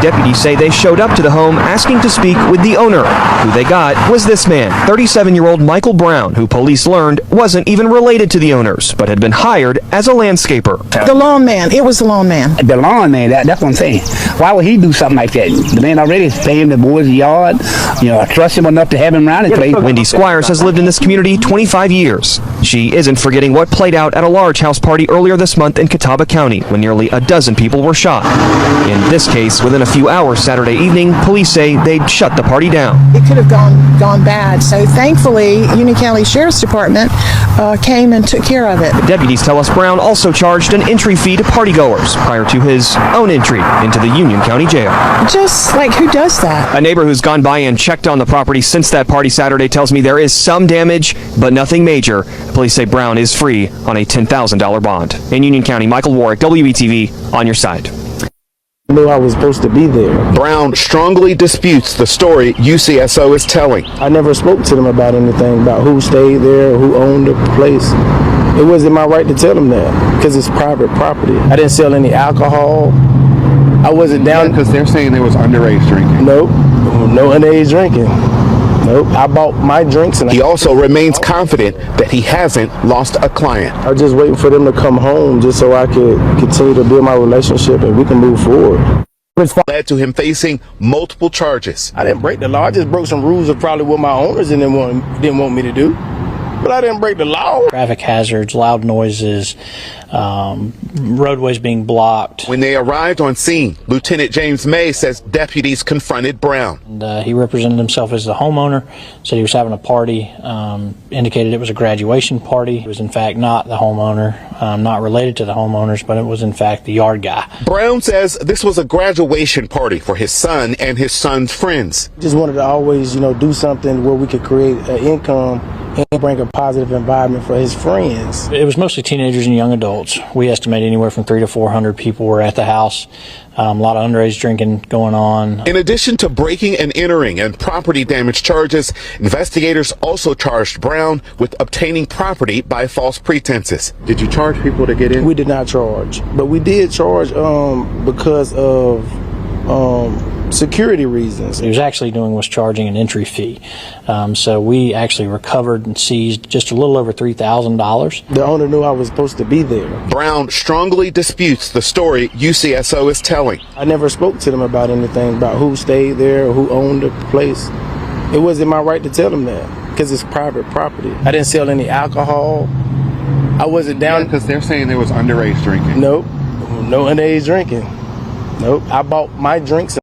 Deputies say they showed up to the home asking to speak with the owner. Who they got was this man, 37-year-old Michael Brown, who police learned wasn't even related to the owners, but had been hired as a landscaper. The lawn man. It was the lawn man. The lawn man, that's what I'm saying. Why would he do something like that? The man already is paying the boys' yard. I trust him enough to have him around his place. Wendy Squires has lived in this community 25 years. She isn't forgetting what played out at a large house party earlier this month in Catawba County, when nearly a dozen people were shot. In this case, within a few hours Saturday evening, police say they'd shut the party down. It could have gone bad. So thankfully, Union County Sheriff's Department came and took care of it. Deputies tell us Brown also charged an entry fee to partygoers prior to his own entry into the Union County Jail. Just like, who does that? A neighbor who's gone by and checked on the property since that party Saturday tells me there is some damage, but nothing major. Police say Brown is free on a $10,000 bond. In Union County, Michael Warwick, WBTV, on your side. I knew I was supposed to be there. Brown strongly disputes the story UCSO is telling. I never spoke to them about anything, about who stayed there, who owned the place. It wasn't my right to tell them that, because it's private property. I didn't sell any alcohol. I wasn't down. Because they're saying there was underage drinking. Nope, no underage drinking. Nope, I bought my drinks. And he also remains confident that he hasn't lost a client. I was just waiting for them to come home just so I could continue to build my relationship and we can move forward. Led to him facing multiple charges. I didn't break the law. I just broke some rules of probably what my owners didn't want me to do. But I didn't break the law. Traffic hazards, loud noises, roadways being blocked. When they arrived on scene, Lieutenant James May says deputies confronted Brown. And, he represented himself as the homeowner, said he was having a party, indicated it was a graduation party. It was in fact not the homeowner, not related to the homeowners, but it was in fact the yard guy. Brown says this was a graduation party for his son and his son's friends. Just wanted to always, do something where we could create an income and bring a positive environment for his friends. It was mostly teenagers and young adults. We estimate anywhere from 300 to 400 people were at the house. A lot of underage drinking going on. In addition to breaking and entering and property damage charges, investigators also charged Brown with obtaining property by false pretenses. Did you charge people to get in? We did not charge, but we did charge because of security reasons. What he was actually doing was charging an entry fee. So we actually recovered and seized just a little over $3,000. The owner knew I was supposed to be there. Brown strongly disputes the story UCSO is telling. I never spoke to them about anything, about who stayed there or who owned the place. It wasn't my right to tell them that, because it's private property. I didn't sell any alcohol. I wasn't down. Because they're saying there was underage drinking. Nope, no underage drinking. Nope, I bought my drinks.